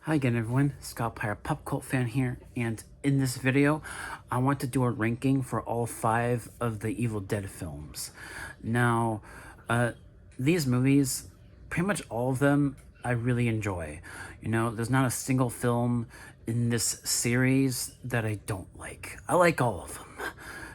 Hi again everyone, Scott Pyre Pop Cult Fan here, and in this video, I want to do a ranking for all 5 of the Evil Dead films. Now, these movies, pretty much all of them, I really enjoy. You know, there's not a single film in this series that I don't like. I like all of them.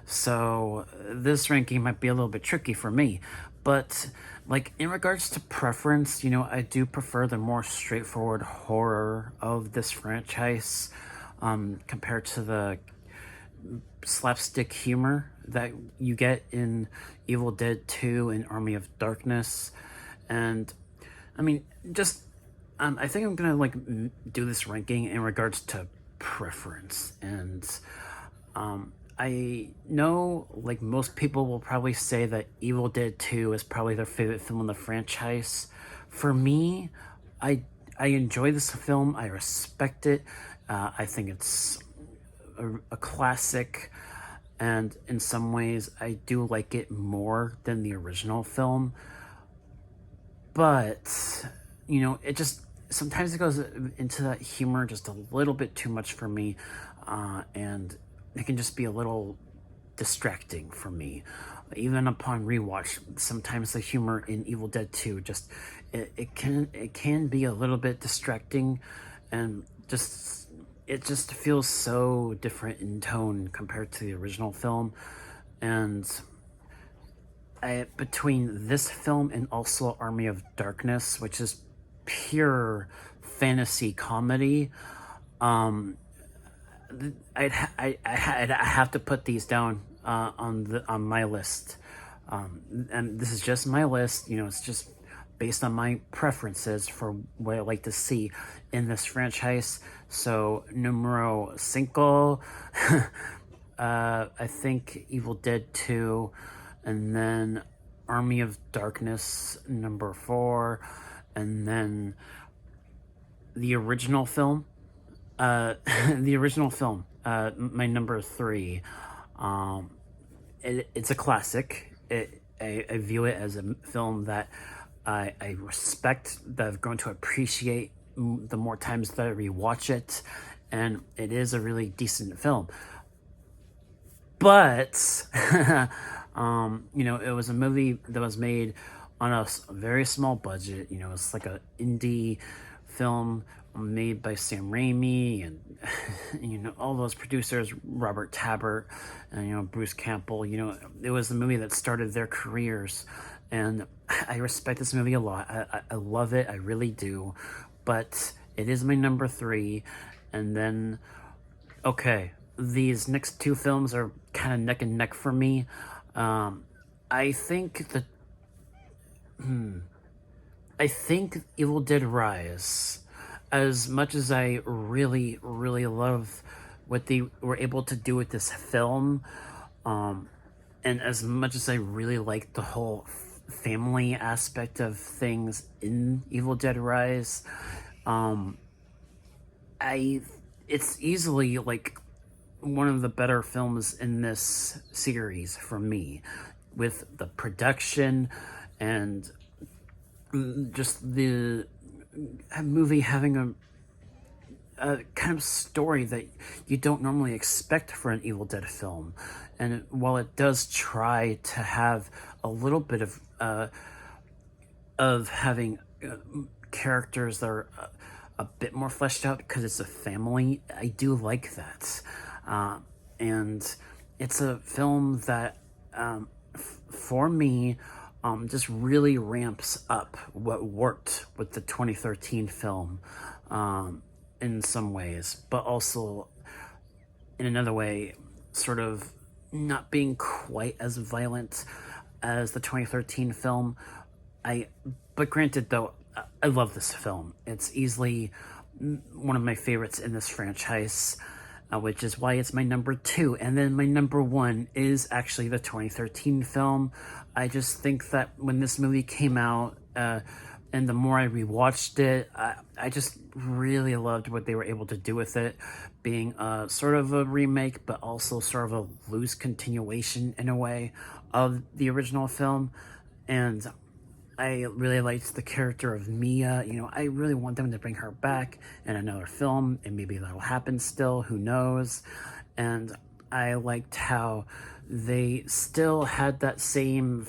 So this ranking might be a little bit tricky for me, but like in regards to preference, you know, I do prefer the more straightforward horror of this franchise compared to the slapstick humor that you get in Evil Dead 2 and Army of Darkness. And I mean, just I think I'm gonna do this ranking in regards to preference. And I know like most people will probably say that Evil Dead 2 is probably their favorite film in the franchise. For me, I I enjoy this film. I respect it. I think it's a classic, and in some ways, I do like it more than the original film. But you know, it just sometimes it goes into that humor just a little bit too much for me, and it can just be a little distracting for me. Even upon rewatch, sometimes the humor in Evil Dead 2 just it can be a little bit distracting, and just it just feels so different in tone compared to the original film. And between this film and also Army of Darkness, which is pure fantasy comedy, um, I have to put these down on my list, and this is just my list. You know, it's just based on my preferences for what I like to see in this franchise. So numero cinco, I think Evil Dead 2, and then Army of Darkness number 4, and then the original film. The original film, my number 3. Um, it's a classic. I view it as a film that I respect, that I've grown to appreciate the more times that I rewatch it, and it is a really decent film. But you know, it was a movie that was made on a very small budget. You know, it's like a indie film made by Sam Raimi and you know, all those producers, Robert Tabbert and you know, Bruce Campbell. You know, it was the movie that started their careers, and I respect this movie a lot. I love it, I really do. But it is my number 3, and then okay, these next 2 films are kind of neck and neck for me. I think that I think Evil Dead Rise, as much as I really, really love what they were able to do with this film, um, and as much as I really like the whole family aspect of things in Evil Dead Rise, um, I it's easily like one of the better films in this series for me, with the production and just the movie having a kind of story that you don't normally expect for an Evil Dead film. And while it does try to have a little bit of having characters that are a bit more fleshed out because it's a family, I do like that. And it's a film that, for me, just really ramps up what worked with the 2013 film, in some ways, but also in another way, sort of not being quite as violent as the 2013 film. But granted, though, I love this film. It's easily one of my favorites in this franchise, which is why it's my number 2. And then my number 1 is actually the 2013 film. I just think that when this movie came out, and the more I rewatched it, I just really loved what they were able to do with it, being sort of a remake, but also sort of a loose continuation in a way of the original film. And I really liked the character of Mia. You know, I really want them to bring her back in another film, and maybe that'll happen still, who knows. And I liked how they still had that same,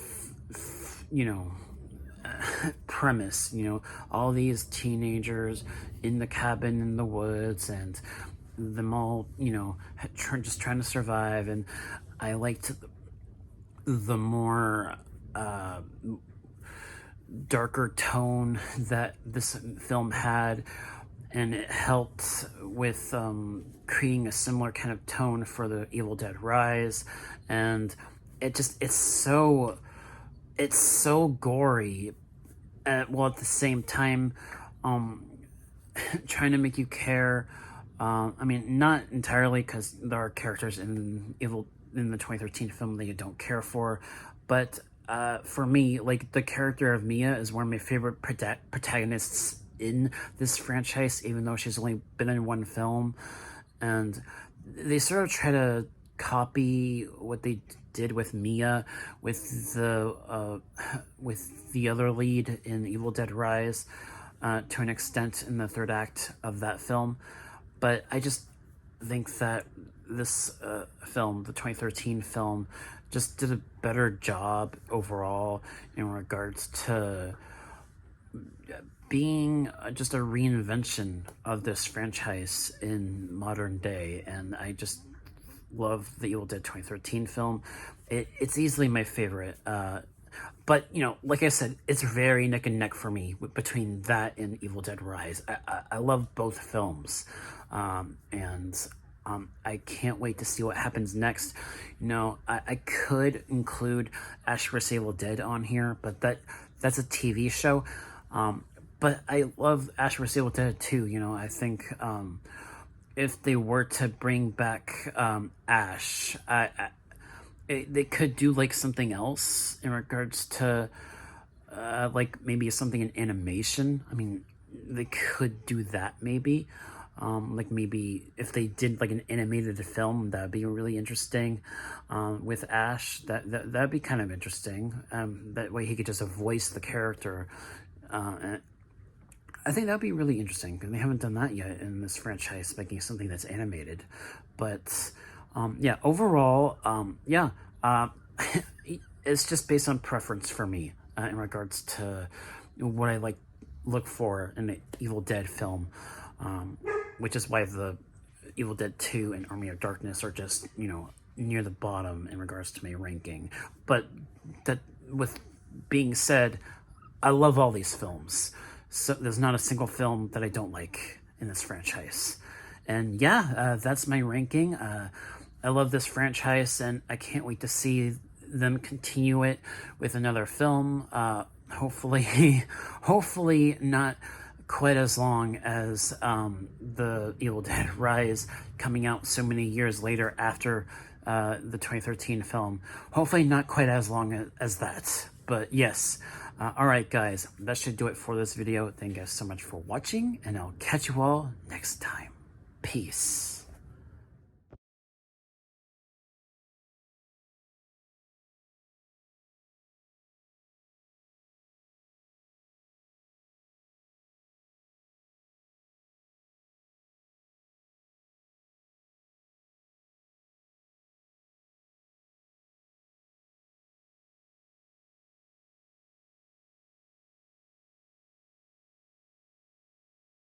you know, premise, you know, all these teenagers in the cabin in the woods and them all, you know, just trying to survive. And I liked the more darker tone that this film had, and it helped with creating a similar kind of tone for the Evil Dead Rise. And it's so gory, while at the same time trying to make you care. I mean, not entirely, because there are characters in the 2013 film that you don't care for, but for me, like, the character of Mia is one of my favorite protagonists in this franchise, even though she's only been in one film. And they sort of try to copy what they did with Mia with the other lead in Evil Dead Rise, to an extent in the third act of that film. But I just think that this film, the 2013 film, just did a better job overall in regards to being just a reinvention of this franchise in modern day. And I just love the Evil Dead 2013 film. It's easily my favorite. But, you know, like I said, it's very neck and neck for me between that and Evil Dead Rise. I love both films. And I can't wait to see what happens next. You know, I could include Ash vs. Evil Dead on here, but that's a TV show. But I love Ash vs. Evil Dead too. You know, I think if they were to bring back Ash, they could do like something else in regards to like maybe something in animation. I mean, they could do that maybe. Like maybe if they did like an animated film, that'd be really interesting. With Ash, that'd be kind of interesting. That way he could just voice the character. And I think that'd be really interesting, because they haven't done that yet in this franchise, making something that's animated. But yeah, overall, yeah, it's just based on preference for me in regards to what I look for in an Evil Dead film, which is why the Evil Dead 2 and Army of Darkness are just, you know, near the bottom in regards to my ranking. But that, with being said, I love all these films. So there's not a single film that I don't like in this franchise. And yeah, that's my ranking. I love this franchise, and I can't wait to see them continue it with another film. Hopefully, hopefully not quite as long as the Evil Dead Rise, coming out so many years later after the 2013 film. Hopefully not quite as long as that. But yes. Alright guys, that should do it for this video. Thank you guys so much for watching, and I'll catch you all next time. Peace.